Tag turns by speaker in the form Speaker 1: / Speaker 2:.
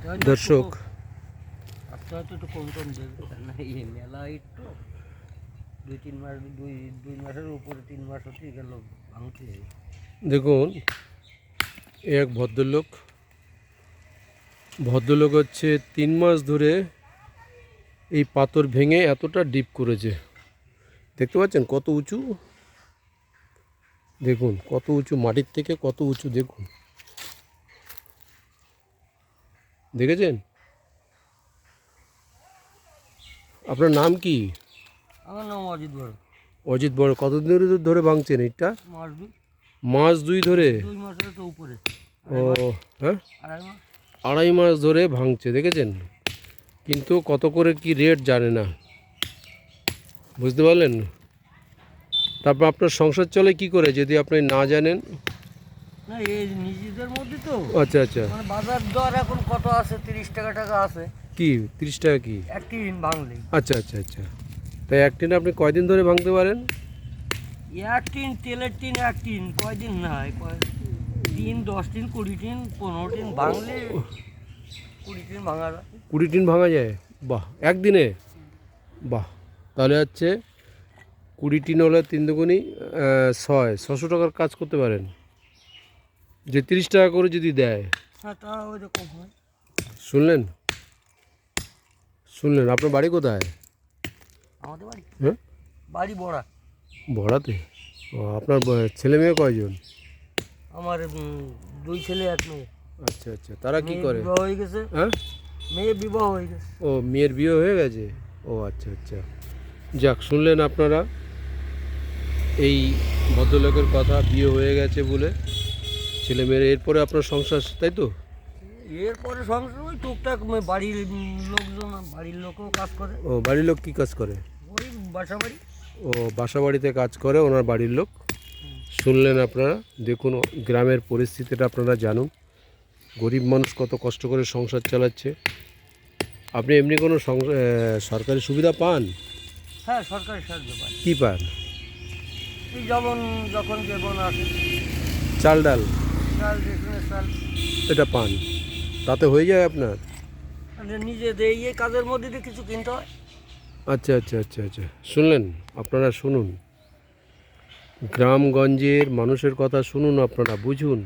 Speaker 1: দর্শক
Speaker 2: আজকে হয়তো একটু কম কম দেবে না, এই মেলা একটু 2-3 মাস, দুই মাসের উপরে 3 মাস হতে গেল ভাঙতে।
Speaker 1: দেখুন, এক ভদ্রলোক হচ্ছে 3 মাস ধরে এই পাথর ভেঙে এতটা ডিপ করেছে। দেখতে পাচ্ছেন কত উঁচু, দেখুন কত উঁচু, মাটির থেকে কত উঁচু দেখুন, দেখেছেন? আপনার নাম কি?
Speaker 2: আমার নাম অজিত বড়।
Speaker 1: অজিত বড়। কতদিন ধরে ভাঙছেন এটা?
Speaker 2: মাস দুই,
Speaker 1: মাস 2 ধরে?
Speaker 2: 2 মাসের তো উপরে।
Speaker 1: ও হ্যাঁ,
Speaker 2: 2.5 মাস।
Speaker 1: 2.5 মাস ধরে ভাঙছে, দেখেছেন? কিন্তু কত করে কি রেট জানে না, বুঝতে পারলেন? তারপর আপনার সংসার চলে কি করে যদি আপনি না জানেন?
Speaker 2: না, এই নিজেদের মধ্যে তো
Speaker 1: আচ্ছা আচ্ছা।
Speaker 2: মানে বাজার দর এখন কত আছে, 30 টাকা আছে
Speaker 1: কি 30 টাকা কি?
Speaker 2: একটি ঋণ ভাঙলে।
Speaker 1: আচ্ছা আচ্ছা আচ্ছা। তাই এক টিন আপনি কয়দিন ধরে ভাঙতে পারেন?
Speaker 2: এক টিন তেলের টিন, এক টিন কয়দিন না, দিন 10 টিন, 20 টিন, 15 টিন ভাঙলে 20 টিন ভাঙা যায়।
Speaker 1: 20 টিন ভাঙা যায়? বাহ, একদিনে? বাহ, তাহলে হচ্ছে 20 টিন হলে 3 দুগুণি 600 টাকার কাজ করতে পারেন, যে 30 টাকা করে যদি দেয়।
Speaker 2: হ্যাঁ, তা ওইরকম হয়।
Speaker 1: শুনলেন? আপনার বাড়ি কোথায়?
Speaker 2: আমাদের বাড়ি,
Speaker 1: হ্যাঁ,
Speaker 2: বাড়ি বড়া।
Speaker 1: ভড়াতে? ও, আপনার ছেলে মেয়ে কয়জন?
Speaker 2: আমার 2 ছেলে 1 মেয়ে।
Speaker 1: আচ্ছা আচ্ছা, তারা কি
Speaker 2: মেয়ে
Speaker 1: করে?
Speaker 2: বিবাহ হয়ে গেছে।
Speaker 1: হ্যাঁ,
Speaker 2: মেয়ে বিবাহ হয়ে গেছে।
Speaker 1: ও মেয়ের বিয়ে হয়ে গেছে? ও আচ্ছা আচ্ছা। যাক, শুনলেন আপনারা এই ভদ্রলোকের কথা, বিয়ে হয়ে গেছে বলে ছেলে মেয়ের। এরপরে আপনার সংসার, তাই তো?
Speaker 2: এরপরে সংসার ওই টুকটাক বাড়ির লোকজন, বাড়ির লোকও কাজ করে।
Speaker 1: ও, বাড়ির লোক কি কাজ করে?
Speaker 2: ওই বাসা বাড়ি।
Speaker 1: ও, বাসা বাড়িতে কাজ করে ওনার বাড়ির লোক। শুনলেন আপনারা, দেখুন গ্রামের পরিস্থিতিটা আপনারা জানুন, গরিব মানুষ কত কষ্ট করে সংসার চালাচ্ছে। আপনি এমনি কোনো সরকারি সুবিধা পান?
Speaker 2: হ্যাঁ, সরকারি সাহায্য পায়।
Speaker 1: কি পান?
Speaker 2: এই যখন যেমন আসে,
Speaker 1: চাল ডাল
Speaker 2: চাল, রেশনের চাল,
Speaker 1: এটা পান, তাতে হয়ে যায় আপনার?
Speaker 2: মানে নিজেদের এই কাজের মধ্যে দিয়ে কিছু কিনতে হয়।
Speaker 1: আচ্ছা আচ্ছা আচ্ছা আচ্ছা। শুনলেন আপনারা, শুনুন গ্রামগঞ্জের মানুষের কথা শুনুন, আপনারা বুঝুন।